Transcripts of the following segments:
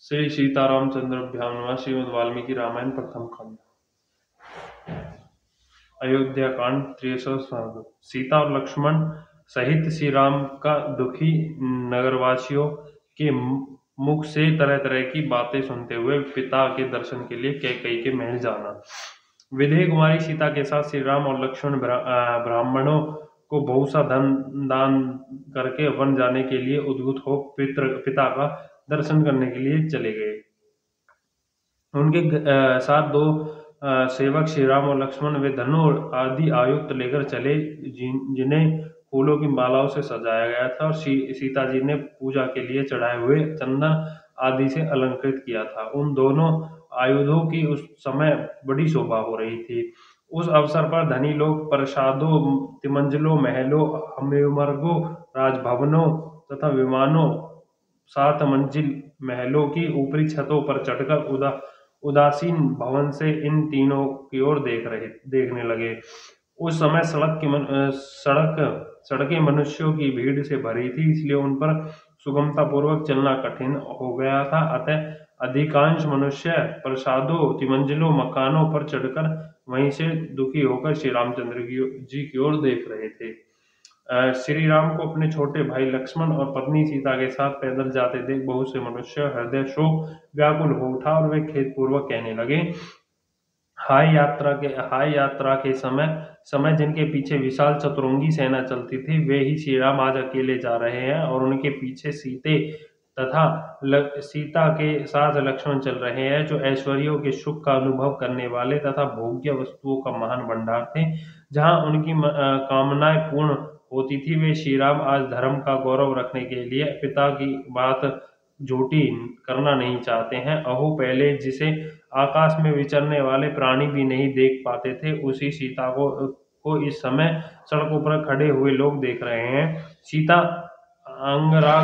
श्री सीतारामचंद्राभ्याम नमः। श्रीमद् वाल्मीकि रामायण प्रथम खंड। अयोध्या कांड 63। सीता और लक्ष्मण सहित श्री राम का दुखी नगरवासियों के मुख से तरह तरह की बातें सुनते हुए पिता के दर्शन के लिए कैकेयी के महल जाना। विदेह कुमारी सीता के साथ श्री राम और लक्ष्मण ब्राह्मणों को बहुत सा धन दान करके वन जाने के लिए उद्युक्त हो पिता का दर्शन करने के लिए चले गए। उनके साथ दो सेवक श्री राम और लक्ष्मण वे धनुष आदि आयुक्त लेकर चले, जिन्हें फूलों की मालाओं से सजाया गया था और सीता जी ने पूजा के लिए चढ़ाए हुए चंदन आदि से अलंकृत किया था। उन दोनों आयुधों की उस समय बड़ी शोभा हो रही थी। उस अवसर पर धनी लोग प्रसादों, तिमंजलों, महलों, हमेमर्गों, राजभवनों तथा विमानों, 7 मंजिल महलों की ऊपरी छतों पर चढ़कर उदासीन भवन से इन तीनों की ओर देखने लगे। उस समय सड़कें मनुष्यों की भीड़ से भरी थी, इसलिए उन पर सुगमता पूर्वक चलना कठिन हो गया था। अतः अधिकांश मनुष्य प्रसादों, तिमंजलों, मकानों पर चढ़कर वहीं से दुखी होकर श्री रामचंद्र जी की ओर देख रहे थे। श्री राम को अपने छोटे भाई लक्ष्मण और पत्नी सीता के साथ पैदल जाते देख बहुत से मनुष्य हृदय शोक व्याकुल हो उठा और वे खेदपूर्वक कहने लगे, हाय यात्रा के समय जिनके पीछे विशाल चतुरंगी सेना चलती थी, वे ही श्री राम आज अकेले जा रहे हैं और उनके पीछे सीता के साथ लक्ष्मण चल रहे हैं, जो ऐश्वर्यों के सुख का अनुभव करने वाले तथा भोग्य वस्तुओं का महान भंडार थे। जहाँ उनकी कामनाएं पूर्ण होती थी, वे श्री राम आज धर्म का गौरव रखने के लिए पिता की बात झूठी करना नहीं चाहते हैं। अहो, पहले जिसे आकाश में विचरने वाले प्राणी भी नहीं देख पाते थे, उसी सीता को इस समय सड़कों पर खड़े हुए लोग देख रहे हैं। सीता अंगराग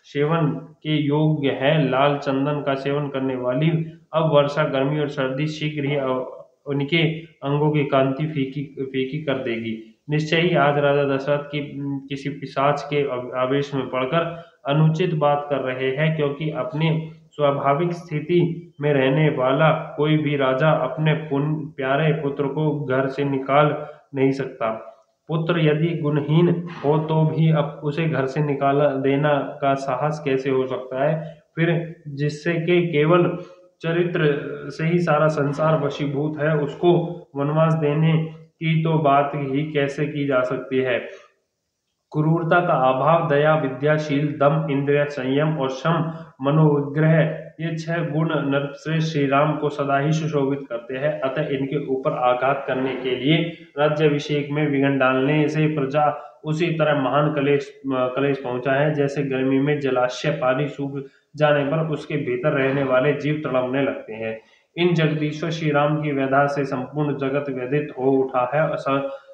सेवन के योग्य है, लाल चंदन का सेवन करने वाली। अब वर्षा, गर्मी और सर्दी शीघ्र ही उनके अंगों की कांति फीकी कर देगी। निश्चय ही आज राजा दशरथ की किसी पिशाच के आवेश में पड़कर अनुचित बात कर रहे हैं, क्योंकि अपने स्वाभाविक स्थिति में रहने वाला कोई भी राजा अपने प्यारे पुत्र को घर से निकाल नहीं सकता। पुत्र यदि गुणहीन हो तो भी अब उसे घर से निकाल देना का साहस कैसे हो सकता है? फिर जिससे कि केवल चरित्र से ही सारा संसार वशीभूत है, उसको वनवास देने की तो बात ही कैसे की जा सकती है? क्रूरता का अभाव, दया, विद्याशील, दम, इंद्रिय संयम और शम, मनोविग्रह, ये 6 गुण नरश्रेष्ठ श्री राम को सदा ही सुशोभित करते हैं। अतः इनके ऊपर आघात करने के लिए राज्याभिषेक में विघ्न डालने से प्रजा उसी तरह महान कलेश पहुंचा है, जैसे गर्मी में जलाशय पानी सूख जाने पर उसके भीतर रहने वाले जीव तड़पने लगते हैं। इन जगदीश्वर श्री राम की व्यथा से संपूर्ण जगत व्यथित हो उठा है।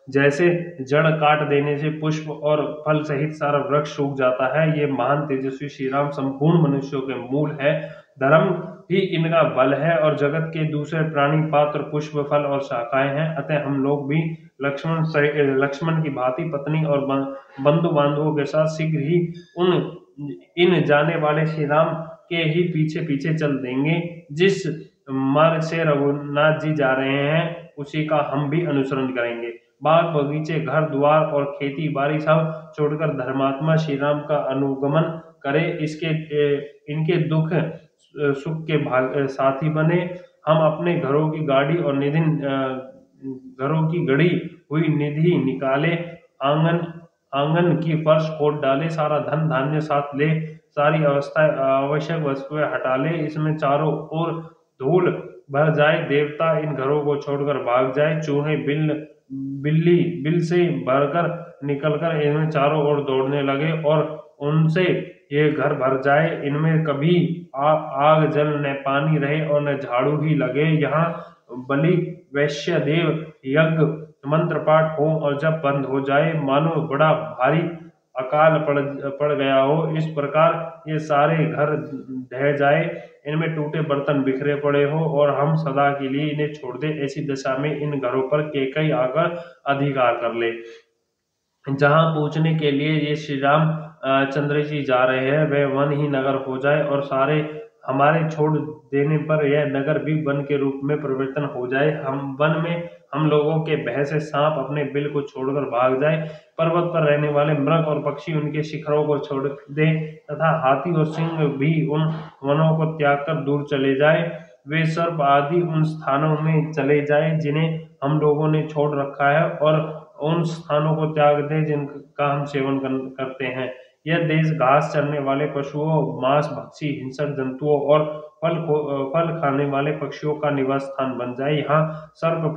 जैसे जड़ काट देने से पुष्प और फल सहित सारा वृक्ष सूख जाता है, ये महान तेजस्वी श्री राम संपूर्ण मनुष्यों के मूल है। धर्म ही इनका बल है और जगत के दूसरे प्राणी पात्र, पुष्प, फल और शाखाएं हैं। अतः हम लोग भी लक्ष्मण की भांति पत्नी और बंधु बांधवों के साथ शीघ्र ही इन जाने वाले श्री राम के ही पीछे पीछे चल देंगे। जिस मार्ग से रघुनाथ जी जा रहे हैं, उसी का हम भी अनुसरण करेंगे। बाग बगीचे, घर द्वार और खेती बाड़ी सब छोड़कर धर्मात्मा श्री राम का अनुगमन करे। इनके दुख सुख के साथी बने। हम अपने घरों की गाड़ी और घरों की गड़ी हुई निधि निकाले, आंगन की फर्श खोद डाले, सारा धन धान्य साथ ले, सारी आवश्यक वस्तुएं हटा ले, इसमें चारों ओर धूल भर जाए, देवता इन घरों को छोड़कर भाग जाए, चूहे बिल से भरकर निकलकर इनमें चारों ओर दौड़ने लगे और उनसे ये घर भर जाए। इनमें कभी आग जल न पानी रहे और न झाड़ू ही लगे। यहाँ बलि, वैश्य, देव यज्ञ, मंत्र पाठ हो और जब बंद हो जाए, मानो बड़ा भारी अकाल पड़ गया हो। इस प्रकार ये सारे घर ढह जाए, इनमें टूटे बर्तन बिखरे पड़े हो और हम सदा के लिए इन्हें छोड़ दे। ऐसी दशा में इन घरों पर कैकेयी आकर अधिकार कर ले। जहाँ पूछने के लिए ये श्री राम चंद्र जी जा रहे हैं वह वन ही नगर हो जाए और सारे हमारे छोड़ देने पर यह नगर भी वन के रूप में परिवर्तन हो जाए। हम वन में हम लोगों के भय से सांप अपने बिल को छोड़कर भाग जाए, पर्वत पर रहने वाले मृग और पक्षी उनके शिखरों को छोड़ दे तथा हाथी और सिंह भी उन वनों को त्याग कर दूर चले जाए, वे सर्प आदि उन स्थानों में चले जाए जिन्हें हम लोगों ने छोड़ रखा है और उन स्थानों को त्याग दे जिनका हम सेवन करते हैं। यह देश घास चरने वाले पशुओं, मांस भक्षी हिंसक जंतुओं और फल खाने वाले पक्षियों का निवास स्थान बन जाए। यहाँ सर्प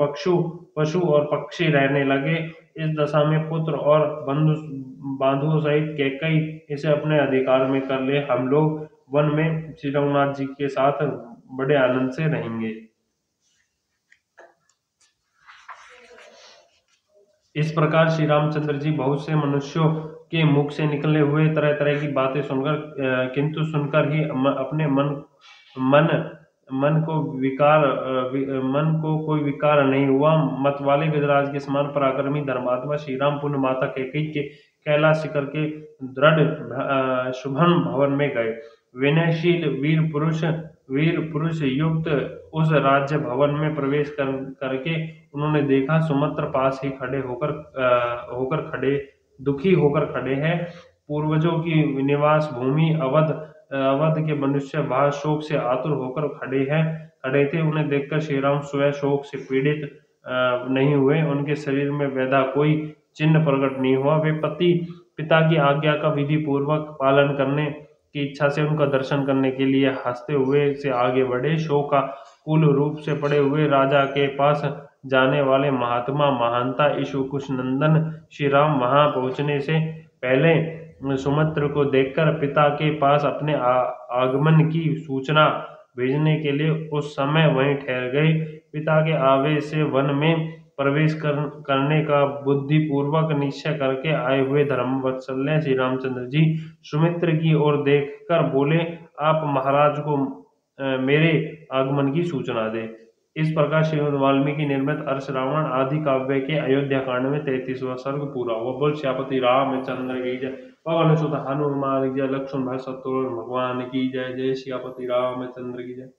पशु और पक्षी रहने लगे। इस दशा में पुत्र और बंधुओं सहित कैकई इसे अपने अधिकार में कर ले। हम लोग वन में श्री रघुनाथ जी के साथ बड़े आनंद से रहेंगे। इस प्रकार श्री रामचंद्र जी बहुत से मनुष्यों के मुख से निकले हुए तरह तरह की बातें सुनकर किंतु सुनकर ही अपने मन मन को मन को कोई विकार नहीं हुआ। मत वाले गजराज के समान पराक्रमी धर्मात्मा श्री राम पुण्य माता कैकेयी के कैलाश शिखर के दृढ़ शुभन भवन में गए। विनयशील वीर पुरुष युक्त उस राज्य भवन में प्रवेश करके उन्होंने देखा सुमंत्र पास ही होकर खड़े दुखी होकर खड़े हैं। पूर्वजों की निवास भूमि अवध के मनुष्य वहां शोक से आतुर होकर खड़े थे। उन्हें देखकर श्री राम स्वयं शोक से पीड़ित नहीं हुए, उनके शरीर में वैधा कोई चिन्ह प्रकट नहीं हुआ। वे पिता की आज्ञा का विधि पूर्वक पालन करने की इच्छा से उनका दर्शन करने के लिए हंसते हुए से आगे बढ़े। शोकाकुल रूप से पड़े हुए राजा के पास जाने वाले महात्मा महानता ईशु कुश नंदन श्री राम वहां पहुंचने से पहले सुमित्र को देखकर पिता के पास अपने आगमन की सूचना भेजने के लिए उस समय वहीं ठहर गए। पिता के आवेश से वन में प्रवेश करने का बुद्धि पूर्वक निश्चय करके आए हुए धर्मवत्सल्य श्री रामचंद्र जी सुमित्र की ओर देखकर बोले, आप महाराज को मेरे आगमन की सूचना दे। इस प्रकार श्रीमद् वाल्मीकि निर्मित अर्ष रावण आदि काव्य के अयोध्या कांड में 33वां सर्ग पूरा हुआ। बोल श्यापति रामचंद्र की जय। पवन सुत हनुमान की जय। लक्ष्मण भाई शत्रुघ्न भगवान की जय। जय श्यापति रामचंद्र की जय।